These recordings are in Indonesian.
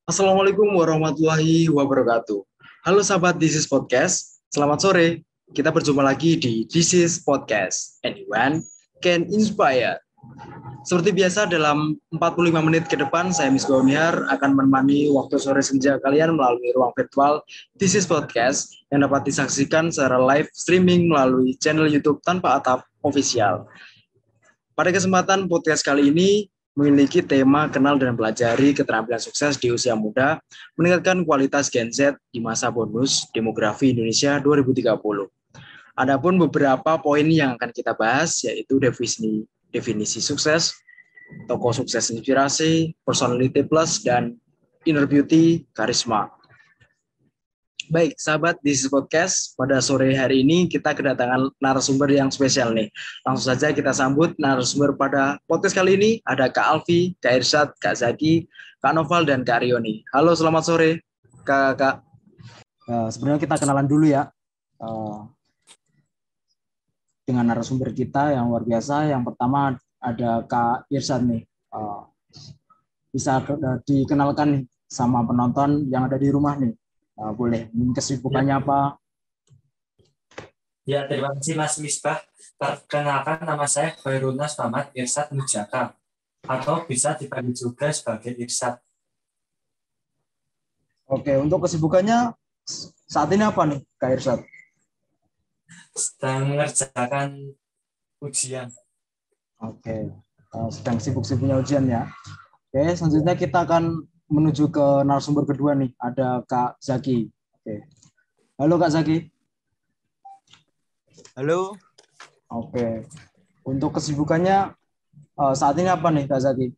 Assalamualaikum warahmatullahi wabarakatuh. Halo sahabat This is Podcast, selamat sore. Kita berjumpa lagi di This is Podcast. Anyone can inspire. Seperti biasa dalam 45 menit ke depan, saya Misbah Unihar akan menemani waktu sore senja kalian melalui ruang virtual This is Podcast yang dapat disaksikan secara live streaming melalui channel YouTube Tanpa Atap Official. Pada kesempatan podcast kali ini, memiliki tema kenal dan pelajari keterampilan sukses di usia muda, meningkatkan kualitas Gen Z di masa bonus demografi Indonesia 2030. Adapun beberapa poin yang akan kita bahas yaitu definisi sukses, tokoh sukses inspirasi, personality plus, dan inner beauty karisma. Baik, sahabat This is Podcast, pada sore hari ini kita kedatangan narasumber yang spesial nih. Langsung saja kita sambut narasumber pada podcast kali ini. Ada Kak Alfi, Kak Irsyad, Kak Zaki, Kak Noval, dan Kak Rioni. Halo, selamat sore, Kak. Sebenarnya kita kenalan dulu ya dengan narasumber kita yang luar biasa. Yang pertama ada Kak Irsyad nih. Bisa dikenalkan nih sama penonton yang ada di rumah nih. Boleh, kesibukannya apa? Ya, terima kasih Mas Misbah. Perkenalkan, nama saya Khairulnas Muhammad Irsyad Mujaka, atau bisa dipanggil juga sebagai Irsyad. Oke, untuk kesibukannya saat ini apa nih, Kak Irsyad? Sedang mengerjakan ujian. Oke, sedang sibuk-sibuknya ujian ya. Oke, selanjutnya kita akan menuju ke narasumber kedua nih, ada Kak Zaki. Oke. Halo Kak Zaki. Halo. Oke. Untuk kesibukannya saat ini apa nih Kak Zaki?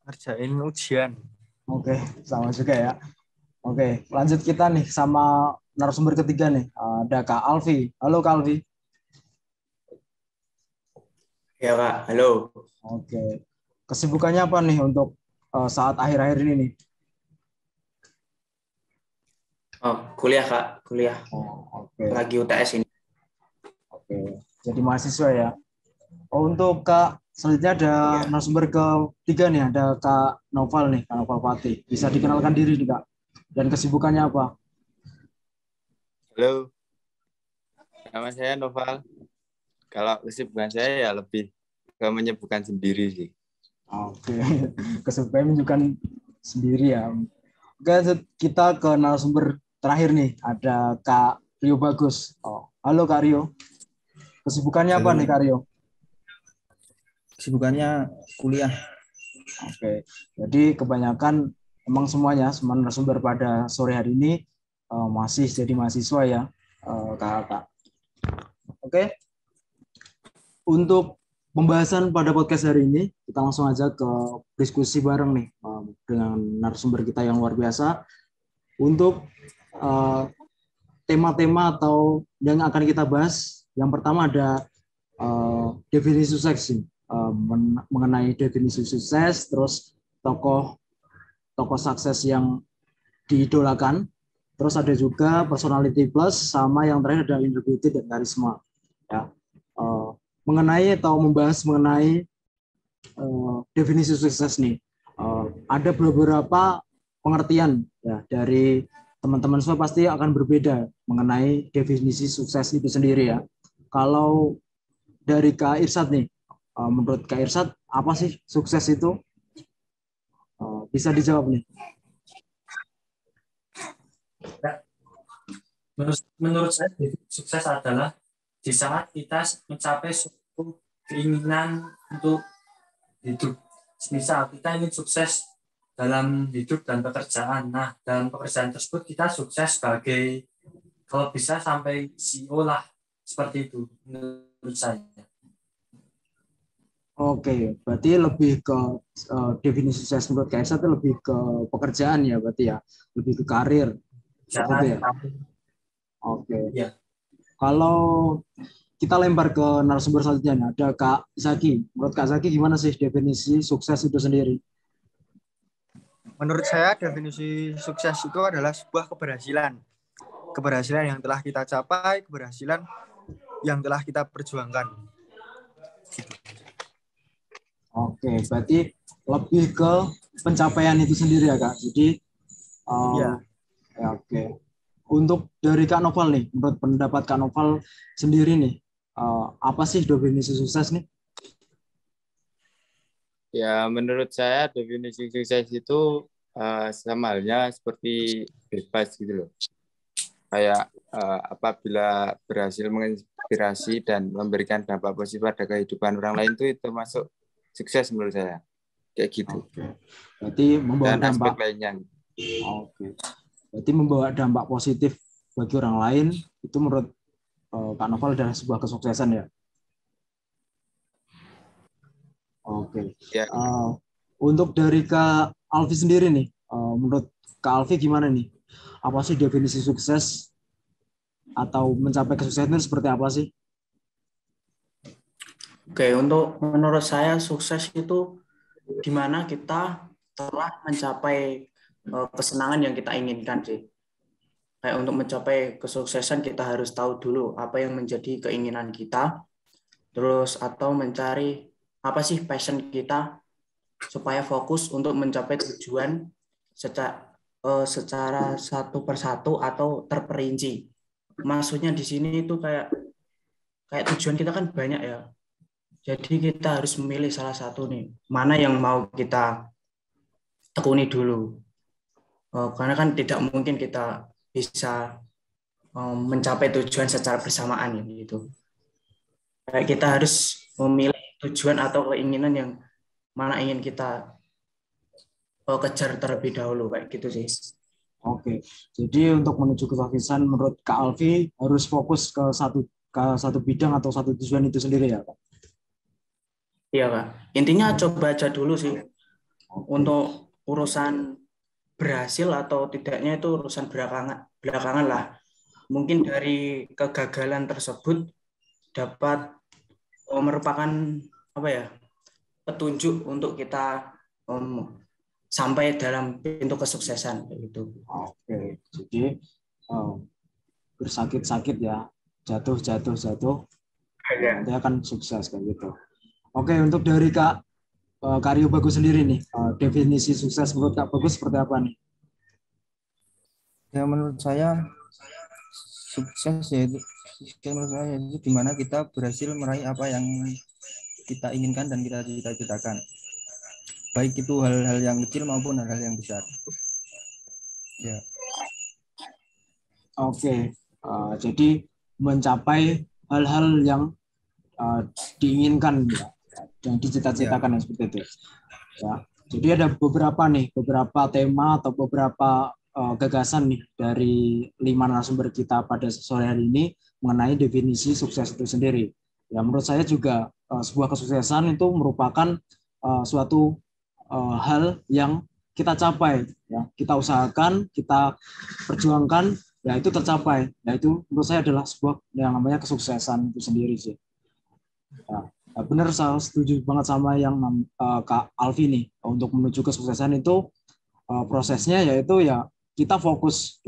Ngerjain ujian. Oke, sama juga ya. Oke, lanjut kita nih sama narasumber ketiga nih. Ada Kak Alfi. Halo Kak Alfi. Ya Kak, halo. Oke. Kesibukannya apa nih untuk saat akhir-akhir ini nih? Oh, kuliah Kak, kuliah. Oke. Lagi UTS ini. Oke, jadi mahasiswa ya. Untuk Kak, selanjutnya ada narasumber ketiga nih, ada Kak Noval nih, Kak Noval Fatih. Bisa dikenalkan diri nih Kak, dan kesibukannya apa? Halo. Nama saya Noval. Kalau kesibukan saya ya lebih ke menyibukkan sendiri sih. Oke, kesibukannya menunjukkan sendiri ya. Oke, kita ke narasumber terakhir nih, ada Kak Rio Bagus. Halo Kak Rio. Kesibukannya apa nih Kak Rio? Kesibukannya kuliah. Oke, jadi kebanyakan emang semuanya, semua narasumber pada sore hari ini masih jadi mahasiswa ya, Kak. Oke, untuk pembahasan pada podcast hari ini, kita langsung aja ke diskusi bareng nih dengan narasumber kita yang luar biasa. Untuk tema-tema atau yang akan kita bahas, yang pertama ada definisi sukses, mengenai definisi sukses, terus tokoh sukses yang diidolakan, terus ada juga personality plus, sama yang terakhir ada inner beauty dan karisma. Ya. Mengenai atau membahas mengenai definisi sukses nih, ada beberapa pengertian ya dari teman-teman semua, pasti akan berbeda mengenai definisi sukses itu sendiri ya. Kalau dari Kak Irsyad nih, menurut Kak Irsyad apa sih sukses itu? Bisa dijawab nih. Menurut saya, sukses adalah di saat kita mencapai suatu keinginan untuk hidup. Misal kita ingin sukses dalam hidup dan pekerjaan. Nah, dalam pekerjaan tersebut kita sukses sebagai, kalau bisa sampai CEO lah, seperti itu menurut saya. Oke, berarti lebih ke definisi sukses menurut Kak Irsyad itu lebih ke pekerjaan ya, berarti ya, lebih ke karir. Jangan. Ya? Oke. Ya. Kalau kita lempar ke narasumber selanjutnya, ada Kak Zaki. Menurut Kak Zaki gimana sih definisi sukses itu sendiri? Menurut saya definisi sukses itu adalah sebuah keberhasilan. Keberhasilan yang telah kita capai, keberhasilan yang telah kita perjuangkan. Oke, berarti lebih ke pencapaian itu sendiri ya Kak. Jadi Iya. ya oke. Untuk dari Kak Noval nih, menurut pendapat Kak Noval sendiri nih, apa sih definisi sukses nih? Ya, menurut saya definisi sukses itu sama halnya seperti bebas gitu loh. Kayak apabila berhasil menginspirasi dan memberikan dampak positif pada kehidupan orang lain itu termasuk sukses menurut saya. Kayak gitu. Oke. Berarti membawa Dan aspek dampak. lainnya. Oke. Berarti membawa dampak positif bagi orang lain itu menurut Kak Noval adalah sebuah kesuksesan ya. Oke. Ya, Untuk dari Kak Alfi sendiri nih, menurut Kak Alfi gimana nih? Apa sih definisi sukses atau mencapai kesuksesan itu seperti apa sih? Oke, untuk menurut saya sukses itu di mana kita telah mencapai kesenangan yang kita inginkan sih. Kayak untuk mencapai kesuksesan kita harus tahu dulu apa yang menjadi keinginan kita, terus atau mencari apa sih passion kita supaya fokus untuk mencapai tujuan secara satu persatu atau terperinci. Maksudnya di sini itu kayak tujuan kita kan banyak ya. Jadi kita harus memilih salah satu nih, mana yang mau kita tekuni dulu. Karena kan tidak mungkin kita bisa mencapai tujuan secara bersamaan gitu. Kayak kita harus memilih tujuan atau keinginan yang mana ingin kita kejar terlebih dahulu kayak gitu sih. Oke. Jadi untuk menuju kesuksesan menurut Kak Alfi harus fokus ke satu bidang atau satu tujuan itu sendiri ya, Kak? Iya, Kak. Intinya coba aja dulu sih. Untuk urusan berhasil atau tidaknya itu urusan belakangan lah. Mungkin dari kegagalan tersebut dapat merupakan petunjuk untuk kita sampai dalam pintu kesuksesan gitu. Oke, jadi bersakit-sakit ya, jatuh, nanti akan sukses kayak gitu. Oke, untuk dari Kak Karyo Bagus sendiri nih, definisi sukses menurut Kak Bagus seperti apa nih? Ya menurut saya sukses yaitu di mana kita berhasil meraih apa yang kita inginkan dan kita cita-citakan. Baik itu hal-hal yang kecil maupun hal-hal yang besar. Ya. Oke, jadi mencapai hal-hal yang diinginkan ya, yang dicita-citakan ya. Seperti itu. Ya. Jadi ada beberapa tema atau beberapa gagasan nih dari 5 narasumber kita pada sore hari ini mengenai definisi sukses itu sendiri. Ya menurut saya juga sebuah kesuksesan itu merupakan suatu hal yang kita capai, ya kita usahakan, kita perjuangkan, ya itu tercapai. Ya itu menurut saya adalah sebuah yang namanya kesuksesan itu sendiri sih. Ya, benar, saya setuju banget sama yang Kak Alfi nih. Untuk menuju kesuksesan itu prosesnya yaitu ya kita fokus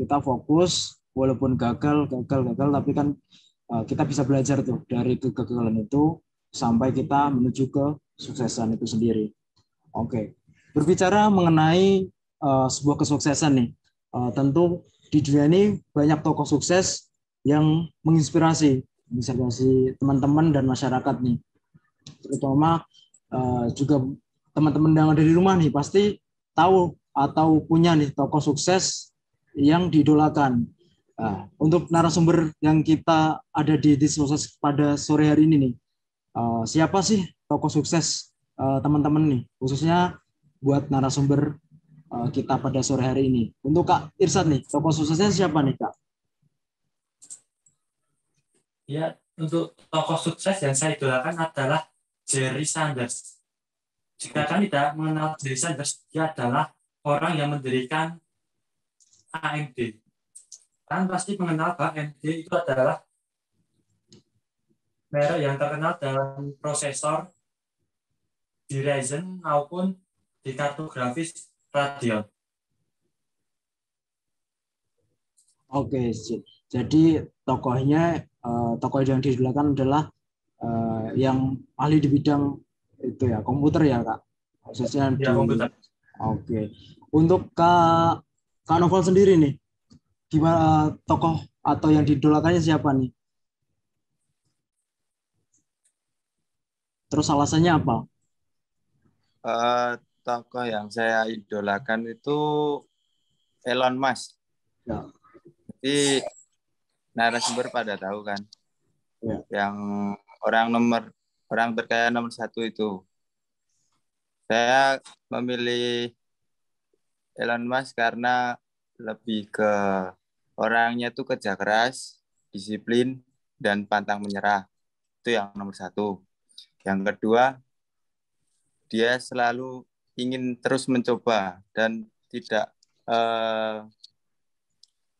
walaupun gagal tapi kan kita bisa belajar tuh dari kegagalan itu sampai kita menuju ke kesuksesan itu sendiri. Oke. Berbicara mengenai sebuah kesuksesan nih, tentu di dunia ini banyak tokoh sukses yang menginspirasi teman-teman dan masyarakat nih. Terutama juga teman-teman yang ada di rumah nih pasti tahu atau punya nih tokoh sukses yang diidolakan. Nah, untuk narasumber yang kita ada di Sukses pada sore hari ini nih, siapa sih tokoh sukses teman-teman nih, khususnya buat narasumber kita pada sore hari ini. Untuk Kak Irsad nih, tokoh suksesnya siapa nih Kak? Ya, untuk tokoh sukses yang saya idolakan adalah Jerry Sanders. Jika kalian tidak mengenal Jerry Sanders, dia adalah orang yang mendirikan AMD. Kalian pasti mengenal bahwa AMD itu adalah merek yang terkenal dalam prosesor di Ryzen maupun di kartu grafis Radeon. Oke, jadi tokoh yang diidolakan adalah yang ahli di bidang itu ya komputer ya Kak, khususnya ya, komputer. Oke. Untuk Kak Novel sendiri nih, gimana tokoh atau yang didolakannya siapa nih? Terus alasannya apa? Eh, Tokoh yang saya idolakan itu Elon Musk. Ya, Jadi narasumber pada tahu kan, ya. yang orang terkaya nomor 1 itu. Saya memilih Elon Musk karena lebih ke orangnya tuh kerja keras, disiplin, dan pantang menyerah. Itu yang nomor 1. Yang kedua, dia selalu ingin terus mencoba dan tidak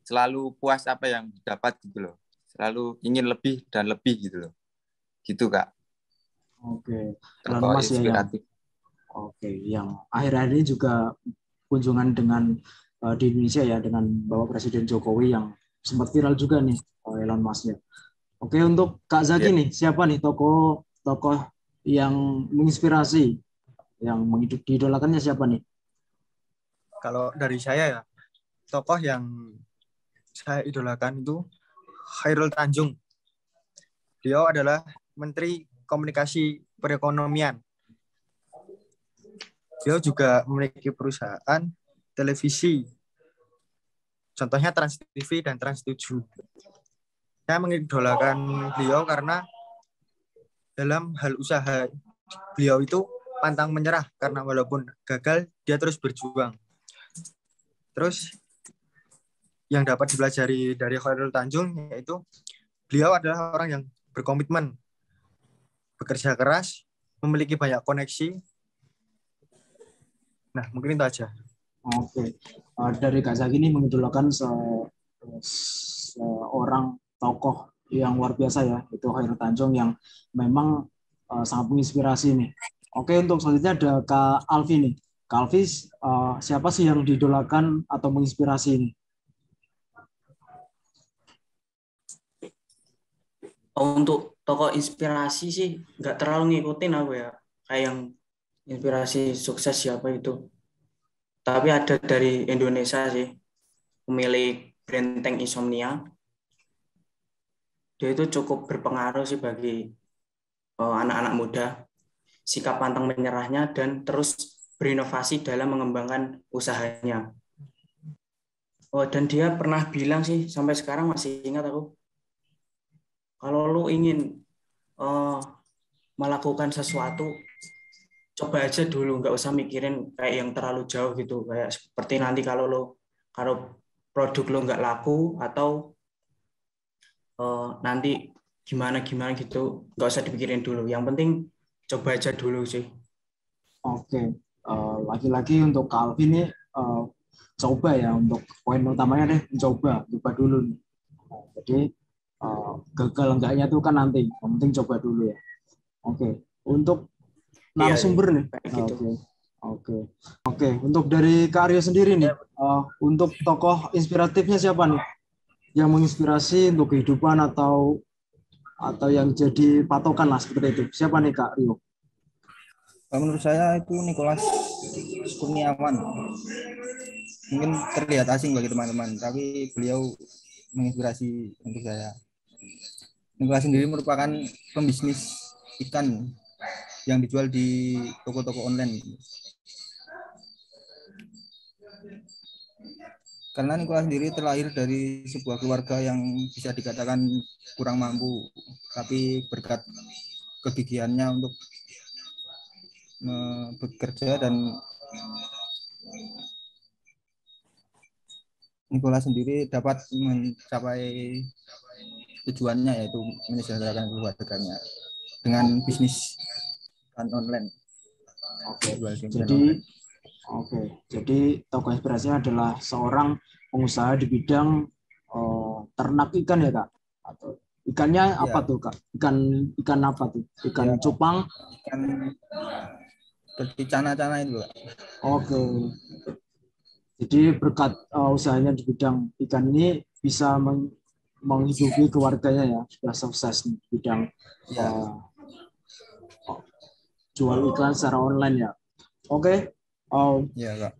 selalu puas apa yang didapat gitu loh. Selalu ingin lebih dan lebih gitu loh. Gitu Kak. Oke. Elon Tokoh Musk ya yang inspiratif. yang akhir-akhir ini juga kunjungan dengan di Indonesia ya dengan Bapak Presiden Jokowi yang sempat viral juga nih Elon Musk ya. Oke, untuk Kak Zaki Ya. nih, siapa nih tokoh yang menginspirasi, yang diidolakannya siapa nih? Kalau dari saya ya, tokoh yang saya idolakan itu Khairul Tanjung. Beliau adalah Menteri Komunikasi Perekonomian. Beliau juga memiliki perusahaan televisi. Contohnya Trans TV dan Trans 7. Saya mengidolakan beliau karena dalam hal usaha beliau itu pantang menyerah karena walaupun gagal dia terus berjuang. Terus yang dapat dipelajari dari Khairul Tanjung yaitu beliau adalah orang yang berkomitmen, bekerja keras, memiliki banyak koneksi. Nah, mungkin itu aja. Oke, dari Kak Zaki ini mengidolakan seorang tokoh yang luar biasa ya, itu Khairul Tanjung yang memang sangat menginspirasi nih. Oke, untuk selanjutnya ada Kak Alfi nih. Kak Alfi, siapa sih yang diidolakan atau menginspirasi ini? Untuk tokoh inspirasi sih nggak terlalu ngikutin aku ya, kayak yang inspirasi sukses siapa itu. Tapi ada dari Indonesia sih, pemilik Brenteng Insomnia. Dia itu cukup berpengaruh sih bagi anak-anak muda, sikap pantang menyerahnya dan terus berinovasi dalam mengembangkan usahanya. Oh, dan dia pernah bilang sih, sampai sekarang masih ingat aku, kalau lu ingin melakukan sesuatu, coba aja dulu, nggak usah mikirin kayak yang terlalu jauh gitu, kayak seperti nanti kalau produk lo nggak laku atau nanti gimana gitu, nggak usah dipikirin dulu. Yang penting coba aja dulu sih. Oke, lagi-lagi untuk Kak Alfi ini coba ya, untuk poin utamanya deh coba dulu nih. Jadi gagal enggaknya itu kan nanti, yang penting coba dulu ya. Oke, untuk narasumber nih. Kayak gitu. Oke. Untuk dari Kak Aryo sendiri nih, untuk tokoh inspiratifnya siapa nih? Yang menginspirasi untuk kehidupan atau yang jadi patokan lah seperti itu. Siapa nih Kak Rio? Menurut saya itu Nicholas Kurniawan. Mungkin terlihat asing bagi teman-teman, tapi beliau menginspirasi untuk saya. Nicholas sendiri merupakan pembisnis ikan yang dijual di toko-toko online. Karena Nicholas sendiri terlahir dari sebuah keluarga yang bisa dikatakan kurang mampu, tapi berkat kegigihannya untuk bekerja dan Nicholas sendiri dapat mencapai tujuannya, yaitu menyejahterakan keluarganya dengan bisnis online. Jadi tokoh inspirasinya adalah seorang pengusaha di bidang ternak ikan ya Kak? Atau ikannya ya. Apa tuh Kak? Ikan apa tuh? Ikan cupang? Ikan seperti cana-cana itu Kak. Oke. Jadi berkat usahanya di bidang ikan ini bisa menghidupi keluarganya ya, sudah sukses di bidang jual iklan secara online ya. Oke. Oh, Iya, Kak.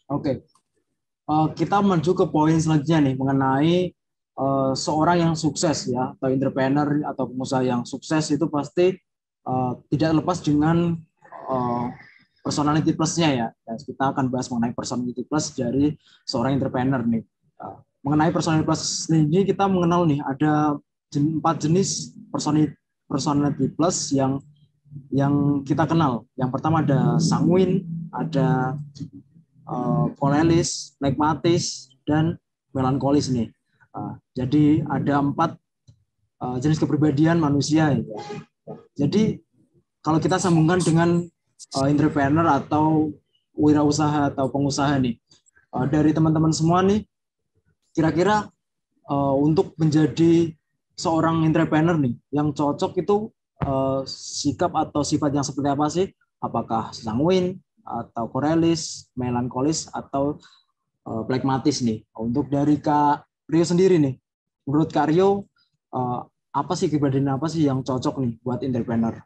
oke. Kita menuju ke poin selanjutnya nih mengenai seorang yang sukses ya atau entrepreneur atau pengusaha yang sukses itu pasti tidak lepas dengan uh, personality plusnya ya. Dan kita akan bahas mengenai personality plus dari seorang entrepreneur nih. Mengenai personality plus ini kita mengenal nih ada 4 jenis personality plus yang kita kenal. Yang pertama ada sanguin, ada kolelis, flegmatis, dan melankolis nih. Jadi ada 4 jenis kepribadian manusia. Ya. Jadi kalau kita sambungkan dengan entrepreneur atau wirausaha atau pengusaha nih, dari teman-teman semua nih, kira-kira untuk menjadi seorang entrepreneur nih, yang cocok itu sikap atau sifat yang seperti apa sih? Apakah sanguin, atau korelis, melankolis, atau plekmatis nih. Untuk dari Kak Rio sendiri nih, menurut Kak Rio, apa sih kepribadian apa sih yang cocok nih buat entrepreneur?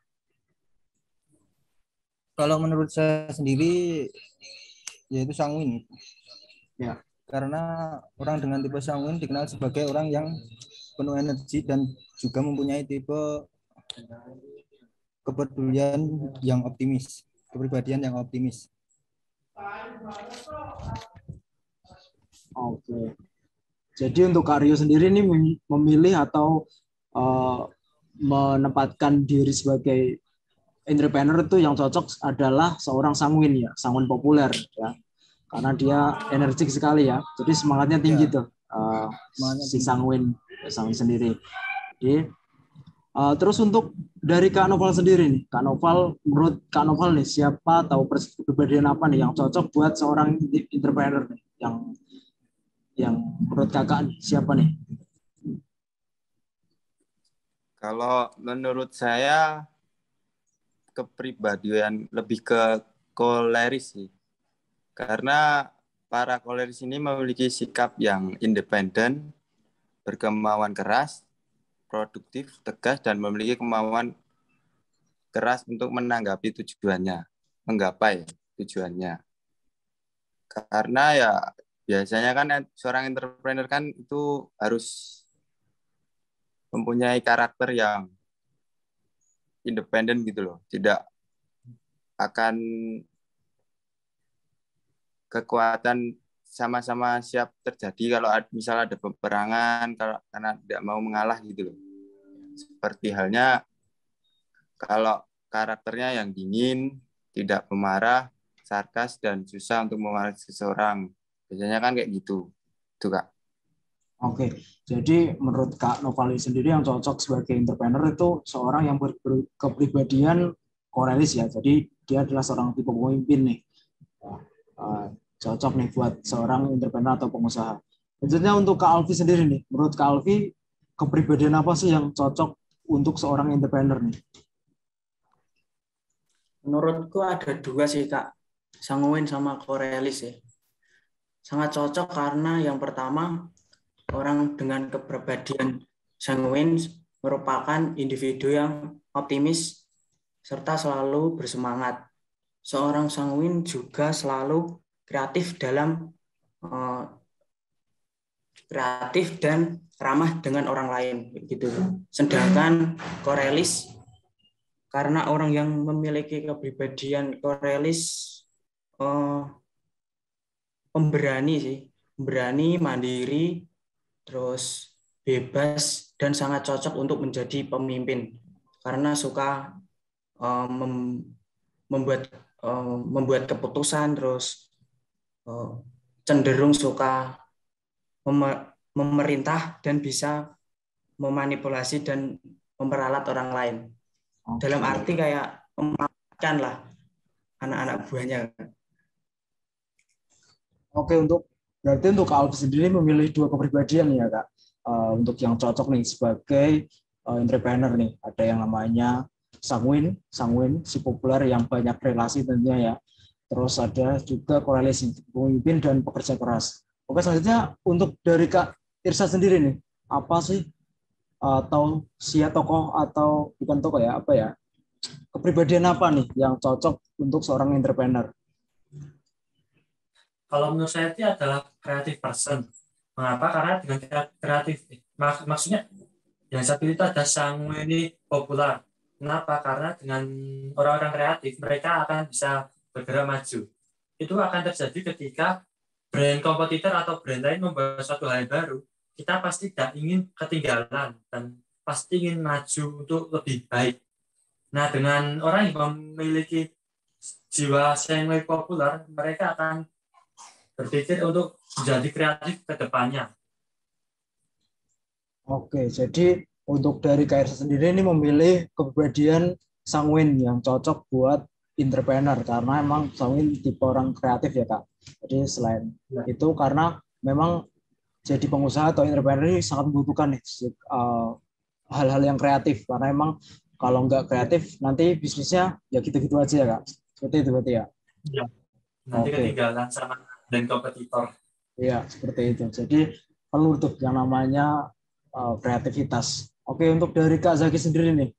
Kalau menurut saya sendiri, yaitu sanguin. Ya. Karena orang dengan tipe sanguin dikenal sebagai orang yang penuh energi dan juga mempunyai tipe kepedulian yang optimis, kepribadian yang optimis. Oke. Jadi untuk Kak Rio sendiri ini memilih atau menempatkan diri sebagai entrepreneur itu yang cocok adalah seorang sanguin ya, sanguin populer ya. Karena dia energik sekali ya. Jadi semangatnya tinggi tuh. Si sanguin sendiri. Jadi terus untuk dari Kak Noval sendiri nih, Kak Noval, menurut Kak Noval nih siapa atau kepribadian apa nih yang cocok buat seorang entrepreneur nih, yang menurut kakak siapa nih? Kalau menurut saya kepribadian lebih ke koleris sih. Karena para koleris ini memiliki sikap yang independen, berkemauan keras, produktif, tegas, dan memiliki kemauan keras untuk menanggapi tujuannya, menggapai tujuannya. Karena ya biasanya kan seorang entrepreneur kan itu harus mempunyai karakter yang independen gitu loh. Tidak akan kekuatan sama-sama siap terjadi kalau misalnya ada peperangan karena tidak mau mengalah gitu loh. Seperti halnya kalau karakternya yang dingin, tidak pemarah, sarkas, dan susah untuk memarahi seseorang. Biasanya kan kayak gitu. Itu, Kak. Oke, jadi menurut Kak Novali sendiri yang cocok sebagai entrepreneur itu seorang yang berkepribadian korelis ya. Jadi dia adalah seorang tipe pemimpin nih. Cocok nih buat seorang entrepreneur atau pengusaha. Selanjutnya untuk Kak Alfi sendiri nih. Menurut Kak Alfi, kepribadian apa sih yang cocok untuk seorang entrepreneur nih? Menurutku ada 2 sih Kak, sanguin sama korelis ya. Sangat cocok karena yang pertama, orang dengan kepribadian sanguin merupakan individu yang optimis serta selalu bersemangat. Seorang sanguin juga selalu kreatif dan ramah dengan orang lain gitu. Sedangkan korelis, karena orang yang memiliki kepribadian korelis pemberani, mandiri, terus bebas dan sangat cocok untuk menjadi pemimpin karena suka membuat keputusan, terus cenderung suka memerintah dan bisa memanipulasi dan memperalat orang lain. Dalam arti kayak memanfaatkan lah anak-anak buahnya. Oke, berarti untuk Kak Alfi sendiri memilih 2 kepribadian ya Kak. Untuk yang cocok nih sebagai entrepreneur nih. Ada yang namanya sanguin si populer yang banyak relasi tentunya ya. Terus ada juga korelis pemimpin dan pekerja keras. Oke, selanjutnya untuk dari Kak Irsa sendiri nih, apa sih atau tokoh atau bukan tokoh ya, apa ya, kepribadian apa nih yang cocok untuk seorang entrepreneur? kalau menurut saya itu adalah creative person. Mengapa? Karena dengan kreatif, maksudnya yang saya pilih itu ada sangat ini populer. Kenapa? Karena dengan orang-orang kreatif mereka akan bisa bergerak maju. Itu akan terjadi ketika brand kompetitor atau brand lain membuat suatu hal yang baru. Kita pasti tidak ingin ketinggalan dan pasti ingin maju untuk lebih baik. Nah, dengan orang yang memiliki jiwa yang lebih populer, mereka akan berpikir untuk menjadi kreatif ke depannya. Oke, jadi untuk dari KRS sendiri ini memilih kepribadian sanguin yang cocok buat entrepreneur karena emang sanguin tipe orang kreatif ya Kak. Jadi selain itu karena memang jadi pengusaha atau entrepreneur ini sangat membutuhkan nih hal-hal yang kreatif karena emang kalau nggak kreatif nanti bisnisnya ya gitu-gitu aja ya Kak. Seperti itu berarti ya. Ya. Nanti ketinggalan sama dan kompetitor. Iya, seperti itu. Jadi perlu tuh yang namanya kreativitas. Oke, untuk dari Kak Zaki sendiri nih,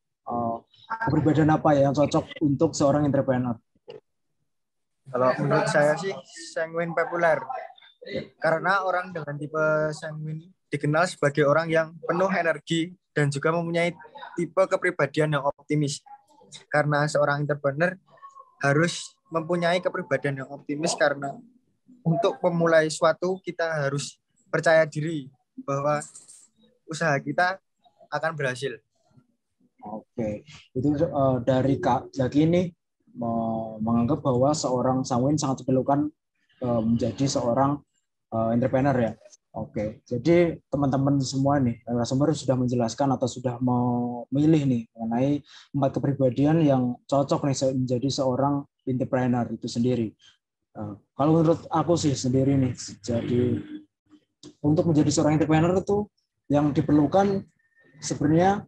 kepribadian apa ya yang cocok untuk seorang entrepreneur? Kalau menurut saya sih sanguin populer. Karena orang dengan tipe sanguin dikenal sebagai orang yang penuh energi dan juga mempunyai tipe kepribadian yang optimis. Karena seorang entrepreneur harus mempunyai kepribadian yang optimis karena untuk memulai suatu kita harus percaya diri bahwa usaha kita akan berhasil. Oke, itu dari Kak Zaki ini menganggap bahwa seorang sanguin sangat diperlukan menjadi seorang entrepreneur ya. Oke, jadi teman-teman semua nih, narasumber sudah menjelaskan atau sudah memilih nih mengenai 4 kepribadian yang cocok nih menjadi seorang entrepreneur itu sendiri. Kalau menurut aku sih sendiri nih, jadi untuk menjadi seorang entrepreneur itu yang diperlukan sebenarnya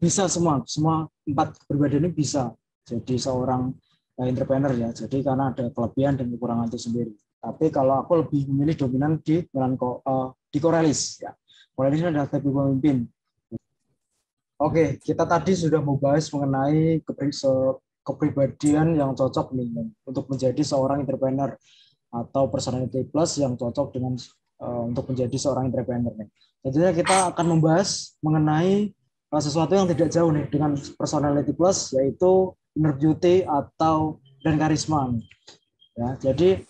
bisa semua 4 kepribadian ini bisa jadi seorang entrepreneur ya. Jadi karena ada kelebihan dan kekurangan itu sendiri. Tapi kalau aku lebih memilih dominan di Corellis ya. Corellis adalah tipe pemimpin. Oke, kita tadi sudah membahas mengenai kepribadian yang cocok nih untuk menjadi seorang entrepreneur atau personality plus yang cocok dengan untuk menjadi seorang entrepreneur nih. Tentunya kita akan membahas mengenai sesuatu yang tidak jauh nih dengan personality plus yaitu inner beauty atau dan karisma. Ya, jadi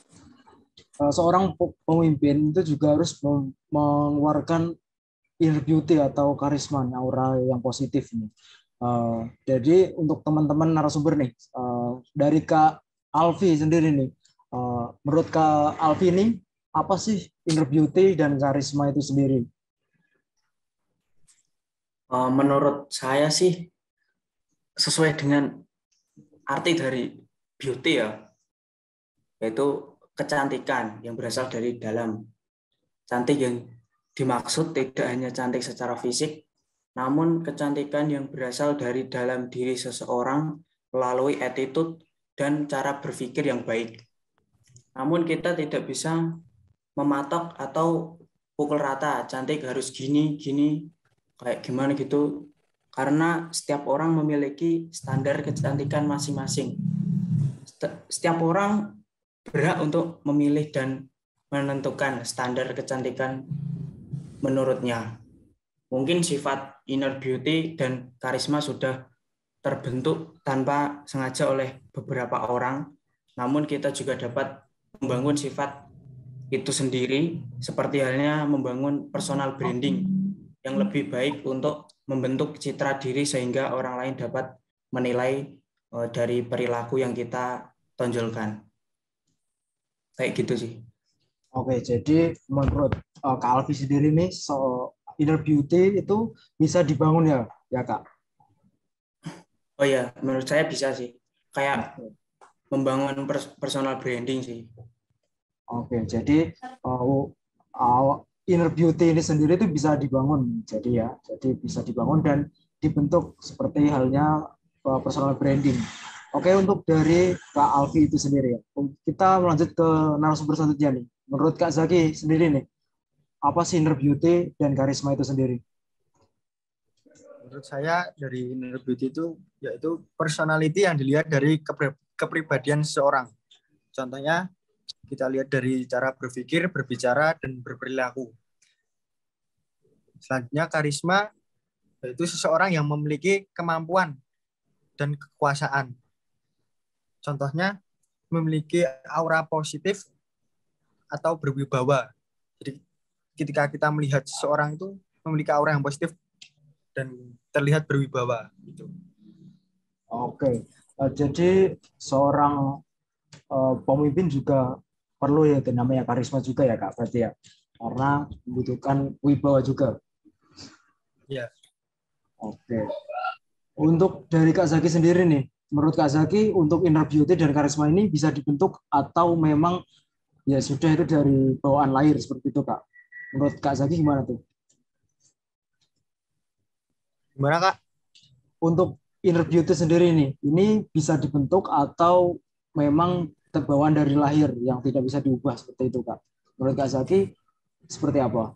seorang pemimpin itu juga harus mengeluarkan inner beauty atau karisma, aura yang positif nih. Jadi untuk teman-teman narasumber nih, dari Kak Alfi sendiri nih, menurut Kak Alfi ini apa sih inner beauty dan karisma itu sendiri? Menurut saya sih sesuai dengan arti dari beauty ya, yaitu kecantikan yang berasal dari dalam. Cantik yang dimaksud tidak hanya cantik secara fisik, namun kecantikan yang berasal dari dalam diri seseorang melalui attitude dan cara berpikir yang baik. Namun kita tidak bisa mematok atau pukul rata, cantik harus gini, kayak gimana gitu. Karena setiap orang memiliki standar kecantikan masing-masing. Setiap orang berhak untuk memilih dan menentukan standar kecantikan menurutnya. Mungkin sifat inner beauty dan karisma sudah terbentuk tanpa sengaja oleh beberapa orang, namun kita juga dapat membangun sifat itu sendiri, seperti halnya membangun personal branding yang lebih baik untuk membentuk citra diri sehingga orang lain dapat menilai dari perilaku yang kita tonjolkan. Kayak gitu sih. Oke, jadi menurut Kak Alfi sendiri nih, inner beauty itu bisa dibangun ya Kak? Oh ya, menurut saya bisa sih. Kayak membangun personal branding sih. Oke, jadi inner beauty ini sendiri itu bisa dibangun, jadi bisa dibangun dan dibentuk seperti halnya personal branding. Oke, untuk dari Kak Alfi itu sendiri ya. Kita melanjut ke narasumber selanjutnya nih. Menurut Kak Zaki sendiri nih, apa sih inner beauty dan karisma itu sendiri? Menurut saya dari inner beauty itu yaitu personality yang dilihat dari kepribadian seseorang. Contohnya Kita lihat dari cara berpikir, berbicara, dan berperilaku. Selanjutnya karisma yaitu seseorang yang memiliki kemampuan dan kekuasaan. Contohnya memiliki aura positif atau berwibawa. Jadi ketika kita melihat seseorang itu memiliki aura yang positif dan terlihat berwibawa gitu. Oke. Jadi seorang pemimpin juga perlu ya itu namanya karisma juga ya Kak, berarti ya. Karena membutuhkan wibawa juga. Ya. Oke. Untuk dari Kak Zaki sendiri nih, menurut Kak Zaki untuk inner beauty dan karisma ini bisa dibentuk atau memang ya sudah itu dari bawaan lahir seperti itu Kak? Menurut Kak Zaki gimana tuh? Gimana Kak? Untuk inner beauty sendiri nih, ini bisa dibentuk atau memang terbawaan dari lahir yang tidak bisa diubah seperti itu Kak? Menurut Kak Zaki seperti apa?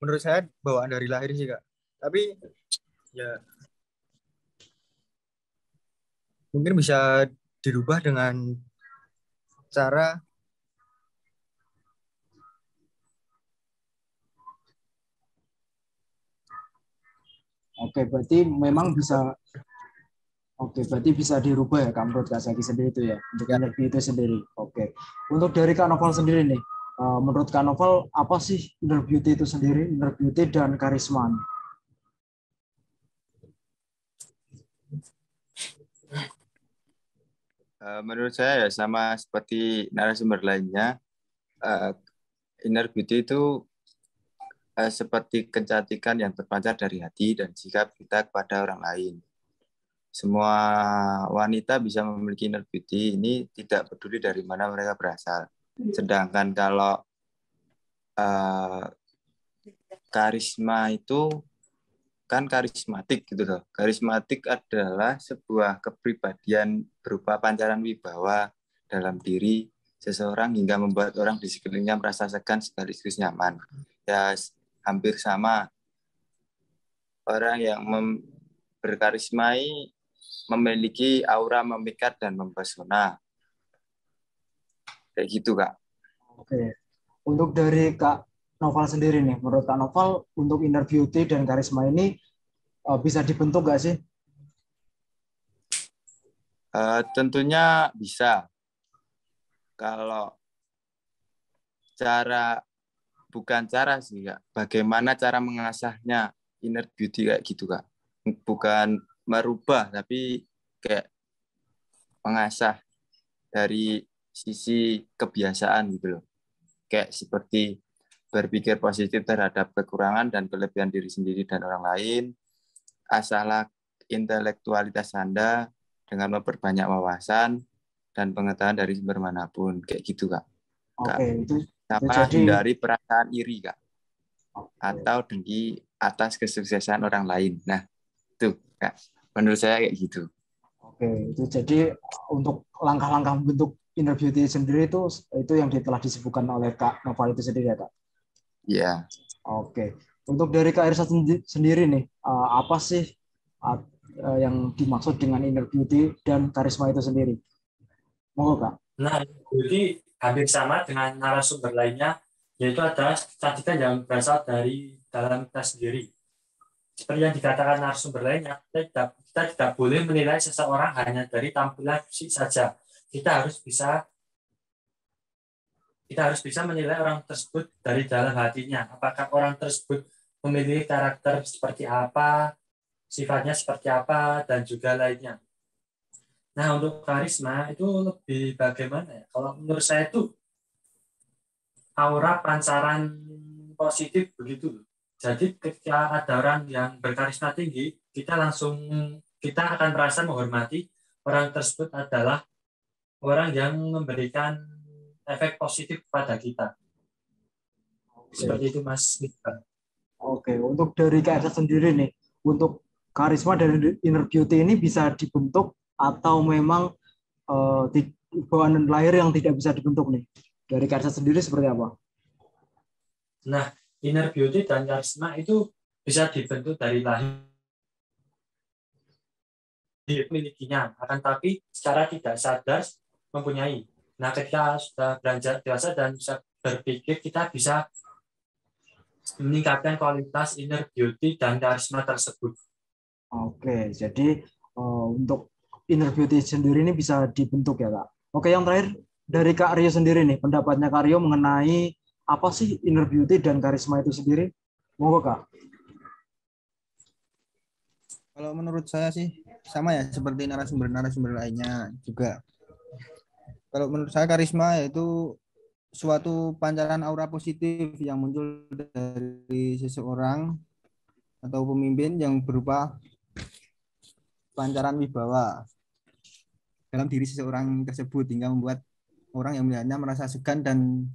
Menurut saya bawaan dari lahir sih Kak. Tapi ya mungkin bisa dirubah dengan cara Oke, berarti memang bisa. Oke, berarti bisa dirubah ya Kak menurut Kak Zaki sendiri itu ya untuk ya, inner beauty sendiri. Oke, untuk dari Kak Novel sendiri nih, menurut Kak Novel apa sih inner beauty itu sendiri, inner beauty dan karisma? Menurut saya ya sama seperti narasumber lainnya, inner beauty itu seperti kecantikan yang terpancar dari hati dan sikap kita kepada orang lain. Semua wanita bisa memiliki inner beauty, ini tidak peduli dari mana mereka berasal. Sedangkan kalau karisma itu kan karismatik gitu loh. Karismatik adalah sebuah kepribadian berupa pancaran wibawa dalam diri seseorang hingga membuat orang di sekelilingnya merasa segan sekaligus nyaman. Ya hampir sama. Orang yang berkarismai memiliki aura memikat dan mempesona. Kayak gitu, Kak. Oke, untuk dari Kak Novel sendiri nih, menurut Kak Novel untuk inner beauty dan karisma ini bisa dibentuk nggak sih? Tentunya bisa. Kalau bukan cara sih, Kak. Bagaimana cara mengasahnya inner beauty kayak gitu, Kak. Bukan merubah, tapi kayak mengasah dari sisi kebiasaan gitu loh. Kayak seperti berpikir positif terhadap kekurangan dan kelebihan diri sendiri dan orang lain. Asahlah intelektualitas Anda dengan memperbanyak wawasan dan pengetahuan dari sumber manapun. Kayak gitu, Kak. Oke, itu Sama jadi hindari perasaan iri, Kak. Atau dengki atas kesuksesan orang lain. Nah, itu, Kak. Menurut saya kayak gitu. oke, itu jadi untuk langkah-langkah bentuk inner beauty sendiri itu yang telah disebutkan oleh Kak Novel itu sendiri ya Kak. Iya. Oke, untuk dari Kak Irsa sendiri nih, apa sih yang dimaksud dengan inner beauty dan karisma itu sendiri? Monggo Kak. Nah, jadi hampir sama dengan narasumber lainnya, yaitu adalah kecantikan yang berasal dari dalam kita sendiri. Seperti yang dikatakan narasumber lainnya, kita tidak boleh menilai seseorang hanya dari tampilan fisik saja. Kita harus bisa menilai orang tersebut dari dalam hatinya. Apakah orang tersebut memiliki karakter seperti apa, sifatnya seperti apa, dan juga lainnya. Nah, untuk karisma itu lebih bagaimana ya? Kalau menurut saya itu aura pancaran positif begitu. Jadi ketika ada orang yang berkarisma tinggi, kita akan merasa menghormati orang tersebut adalah orang yang memberikan efek positif pada kita. Seperti itu Mas. Oke, untuk dari KSA sendiri nih, untuk karisma dan inner beauty ini bisa dibentuk atau memang bawaan lahir yang tidak bisa dibentuk nih? Dari KSA sendiri seperti apa? Nah, inner beauty dan karisma itu bisa dibentuk dari lahir milikinya, akan tapi secara tidak sadar mempunyai. Nah, ketika sudah beranjak dewasa dan bisa berpikir, kita bisa meningkatkan kualitas inner beauty dan karisma tersebut. Oke, jadi untuk inner beauty sendiri ini bisa dibentuk ya Kak. Oke, yang terakhir dari Kak Rio sendiri nih, pendapatnya Kak Rio mengenai apa sih inner beauty dan karisma itu sendiri? Monggo Kak. Kalau menurut saya sih sama ya seperti narasumber-narasumber lainnya juga. Kalau menurut saya karisma yaitu suatu pancaran aura positif yang muncul dari seseorang atau pemimpin yang berupa pancaran wibawa dalam diri seseorang tersebut hingga membuat orang yang melihatnya merasa segan dan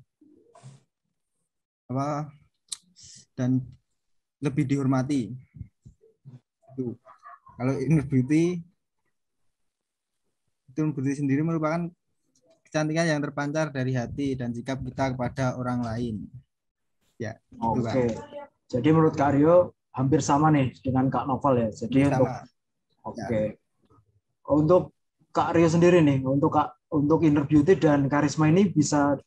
lebih dihormati. Itu. Kalau inner beauty sendiri merupakan kecantikan yang terpancar dari hati dan sikap kita kepada orang lain. Ya, itu Kak. Oke. Jadi menurut Kak Rio hampir sama nih dengan Kak Novel ya. Jadi Sama. Untuk Kak Rio sendiri nih, untuk inner beauty dan karisma ini bisa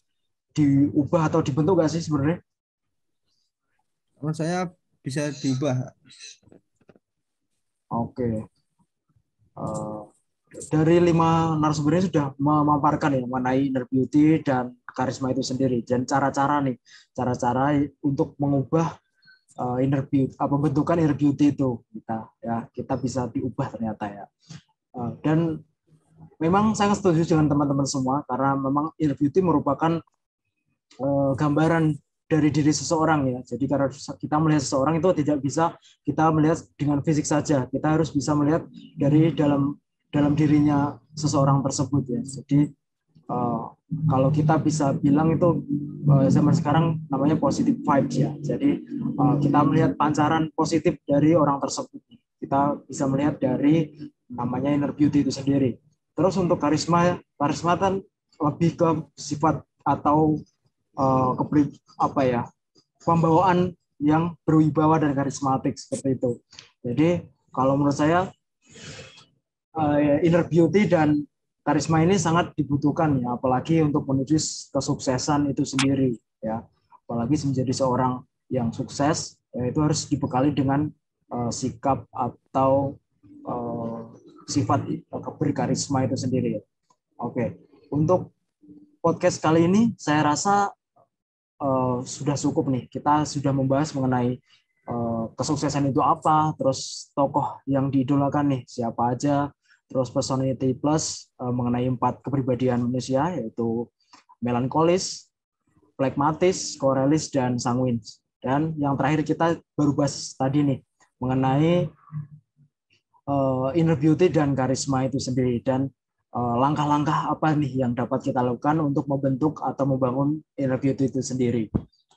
diubah atau dibentuk nggak sih sebenarnya? Menurut saya bisa diubah. Oke. Dari 5 narasumber ini sudah memaparkan ya mengenai inner beauty dan karisma itu sendiri dan cara-cara untuk mengubah inner beauty, pembentukan inner beauty itu kita bisa diubah ternyata ya. Dan memang saya setuju dengan teman-teman semua karena memang inner beauty merupakan gambaran dari diri seseorang ya. Jadi karena kita melihat seseorang itu tidak bisa kita melihat dengan fisik saja. Kita harus bisa melihat dari dalam dirinya seseorang tersebut ya. Jadi kalau kita bisa bilang itu zaman sekarang namanya positive vibes ya. Jadi kita melihat pancaran positif dari orang tersebut. Kita bisa melihat dari namanya inner beauty itu sendiri. Terus untuk karisma kan lebih ke sifat atau pembawaan yang berwibawa dan karismatik seperti itu. Jadi kalau menurut saya inner beauty dan karisma ini sangat dibutuhkan ya, apalagi untuk menuju kesuksesan itu sendiri ya. Apalagi menjadi seorang yang sukses ya, itu harus dibekali dengan sikap atau sifat berkarisma itu sendiri. Oke, untuk podcast kali ini saya rasa sudah cukup nih. Kita sudah membahas mengenai kesuksesan itu apa, terus tokoh yang diidolakan nih siapa aja, terus personality plus mengenai 4 kepribadian manusia yaitu melankolis, plekmatis, korealis, dan sanguin. Dan yang terakhir kita baru bahas tadi nih mengenai inner beauty dan karisma itu sendiri dan langkah-langkah apa nih yang dapat kita lakukan untuk membentuk atau membangun inner beauty itu sendiri.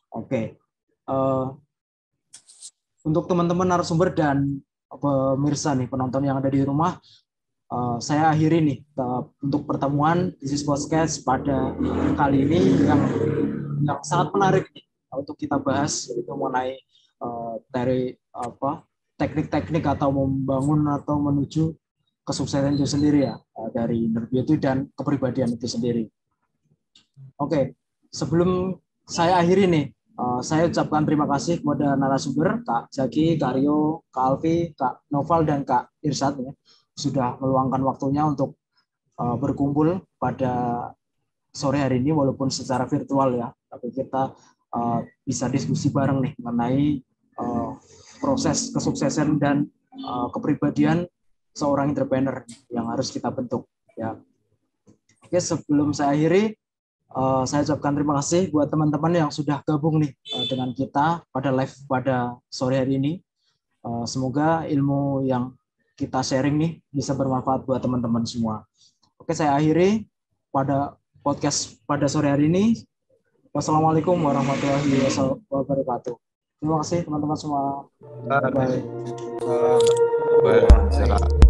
Oke. Untuk teman-teman narasumber dan pemirsa nih, penonton yang ada di rumah, saya akhiri nih untuk pertemuan This is Podcast pada kali ini yang sangat menarik nih untuk kita bahas, yaitu mengenai dari teknik-teknik atau membangun atau menuju kesuksesan itu sendiri ya, dari inner beauty dan kepribadian itu sendiri. Oke, sebelum saya akhiri nih, saya ucapkan terima kasih kepada narasumber Kak Zaki, Kak Rio, Kak Alfi, Kak Noval, dan Kak Irsad ya, sudah meluangkan waktunya untuk berkumpul pada sore hari ini walaupun secara virtual ya, tapi kita bisa diskusi bareng nih mengenai proses kesuksesan dan kepribadian seorang entrepreneur yang harus kita bentuk ya. Oke, sebelum saya akhiri, saya ucapkan terima kasih buat teman-teman yang sudah gabung nih dengan kita pada live pada sore hari ini. Semoga ilmu yang kita sharing nih bisa bermanfaat buat teman-teman semua. Oke, saya akhiri pada podcast pada sore hari ini. Wassalamualaikum warahmatullahi wabarakatuh. Terima kasih teman-teman semua. Bye. Waalaikumsalam.